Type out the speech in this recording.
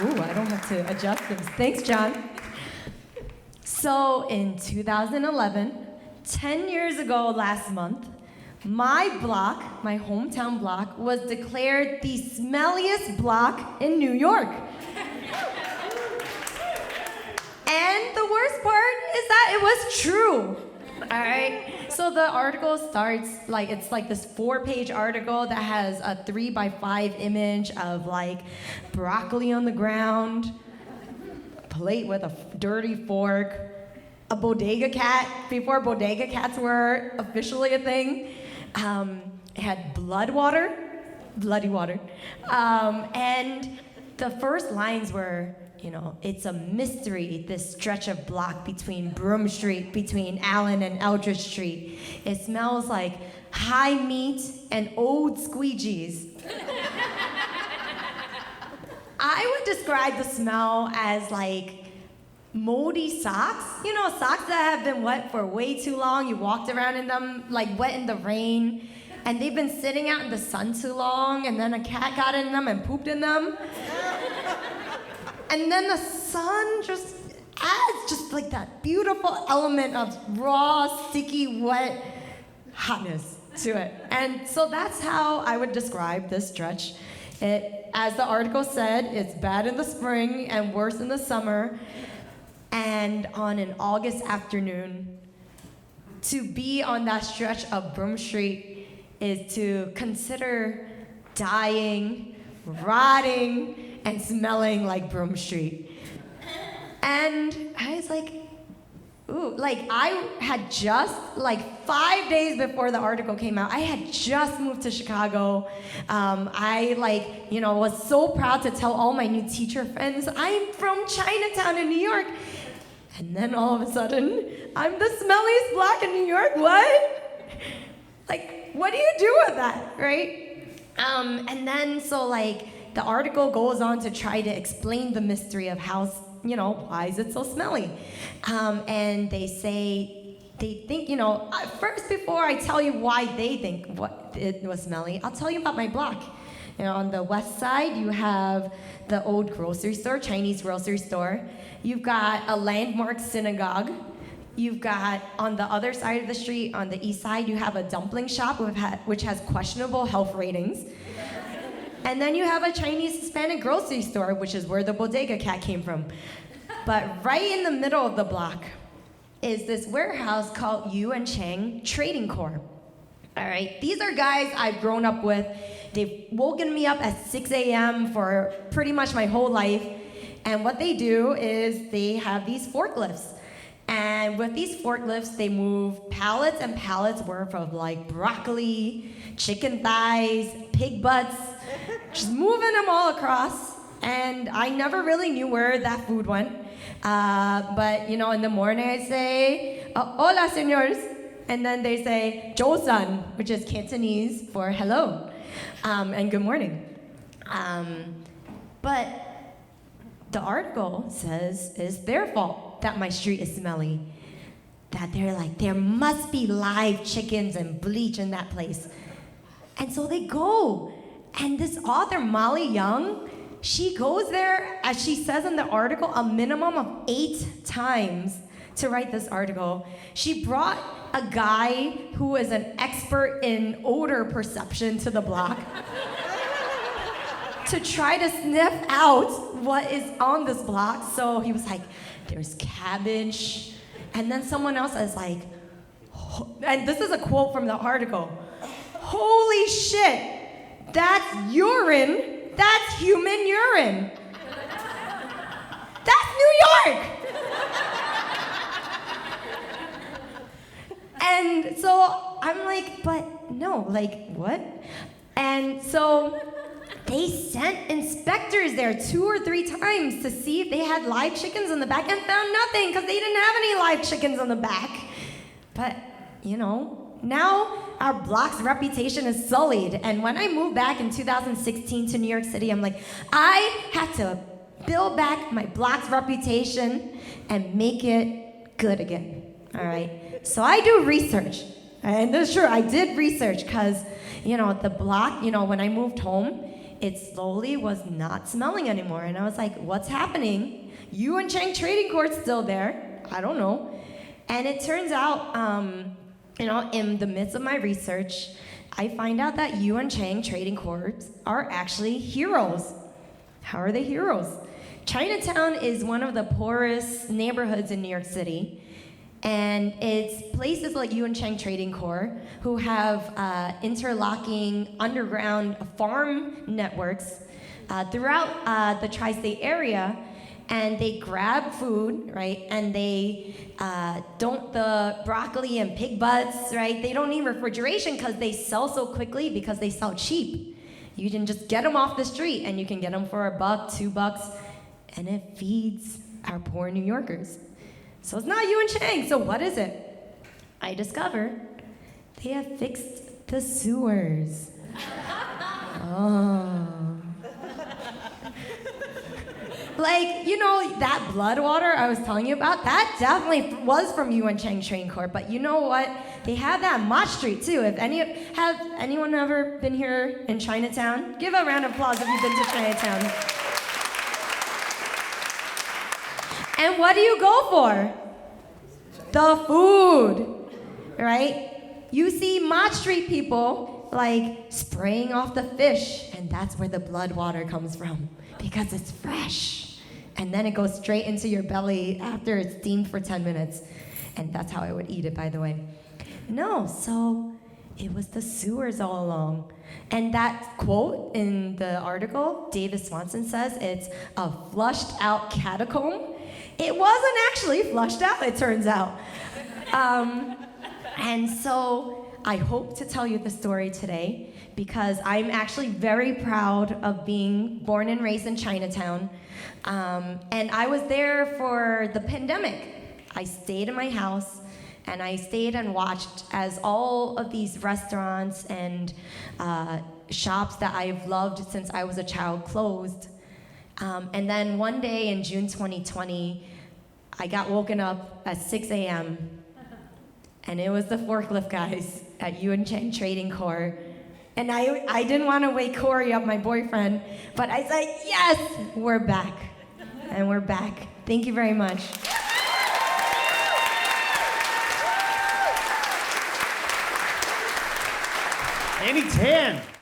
Ooh, I don't have to adjust this. Thanks, John. So in 2011, 10 years ago last month, my block, my hometown block, was declared the smelliest block in New York. And the worst part is that it was true. All right. So the article starts it's like this 4-page article that has a 3x5 image of like broccoli on the ground, a plate with a dirty fork, a bodega cat before bodega cats were officially a thing. It had bloody water, and the first lines were, it's a mystery, this stretch of block between Broome Street, between Allen and Eldridge Street. It smells like high meat and old squeegees. I would describe the smell as like moldy socks. Socks that have been wet for way too long. You walked around in them, like wet in the rain, and they've been sitting out in the sun too long, and then a cat got in them and pooped in them. And then the sun just adds just like that beautiful element of raw, sticky, wet hotness to it. And so that's how I would describe this stretch. As the article said, it's bad in the spring and worse in the summer. And on an August afternoon, to be on that stretch of Broome Street is to consider dying, rotting, and smelling like Broome Street. And I was like, ooh, I had just, 5 days before the article came out, I had just moved to Chicago. I was so proud to tell all my new teacher friends, I'm from Chinatown in New York. And then all of a sudden, I'm the smelliest block in New York, what? What do you do with that, right? And then, the article goes on to try to explain the mystery of how, why is it so smelly? And they think, first before I tell you why they think it was smelly, I'll tell you about my block. On the west side, you have the old grocery store, Chinese grocery store. You've got a landmark synagogue. You've got, on the other side of the street, on the east side, you have a dumpling shop which has questionable health ratings. And then you have a Chinese Hispanic grocery store, which is where the bodega cat came from. But right in the middle of the block is this warehouse called Yu and Chang Trading Corp. All right, these are guys I've grown up with. They've woken me up at 6 a.m. for pretty much my whole life. And what they do is they have these forklifts. And with these forklifts, they move pallets and pallets worth of broccoli, chicken thighs, pig butts, just moving them all across. And I never really knew where that food went. But, in the morning I say, hola, señores. And then they say, Josan, which is Cantonese for hello, and good morning. But the article says it's their fault that my street is smelly. That they're there must be live chickens and bleach in that place. And so they go. And this author, Molly Young, she goes there, as she says in the article, a minimum of 8 times to write this article. She brought a guy who is an expert in odor perception to the block to try to sniff out what is on this block. So he was like, there's cabbage. And then someone else is like, and this is a quote from the article, holy shit, that's urine. That's human urine. That's New York. And so I'm like, but no, what? And so they sent inspectors there 2 or 3 times to see if they had live chickens in the back and found nothing because they didn't have any live chickens on the back. But, now our block's reputation is sullied. And when I moved back in 2016 to New York City, I'm like, I have to build back my block's reputation and make it good again. All right? So I do research. And that's true, I did research because, the block, when I moved home, it slowly was not smelling anymore. And I was like, what's happening? Yuan Chang Trading Court's still there. I don't know. And it turns out, in the midst of my research, I find out that Yuan Chang Trading Courts are actually heroes. How are they heroes? Chinatown is one of the poorest neighborhoods in New York City. And it's places like Yuan Chang Trading Corp who have interlocking underground farm networks throughout the tri-state area, and they grab food, right? And they don't the broccoli and pig butts, right? They don't need refrigeration because they sell so quickly because they sell cheap. You can just get them off the street, and you can get them for $1, $2, and it feeds our poor New Yorkers. So it's not Yuan Chang, so what is it? I discovered they have fixed the sewers. Oh. Like, that blood water I was telling you about, that definitely was from Yuan Chang Trading Corp. But you know what? They have that on Mott Street too. Have anyone ever been here in Chinatown? Give a round of applause if you've been to Chinatown. And what do you go for? The food, right? You see Mott Street people like spraying off the fish, and that's where the blood water comes from because it's fresh. And then it goes straight into your belly after it's steamed for 10 minutes. And that's how I would eat it, by the way. No, so it was the sewers all along. And that quote in the article, David Swanson says it's a flushed out catacomb. It wasn't actually flushed out, it turns out. And so I hope to tell you the story today because I'm actually very proud of being born and raised in Chinatown. And I was there for the pandemic. I stayed in my house and I stayed and watched as all of these restaurants and shops that I've loved since I was a child closed. And then one day in June 2020, I got woken up at 6 a.m. and it was the forklift guys at Yuan Chang Trading Corp. And I didn't want to wake Corey up, my boyfriend, but I said, yes, we're back. And we're back. Thank you very much. Annie Tan.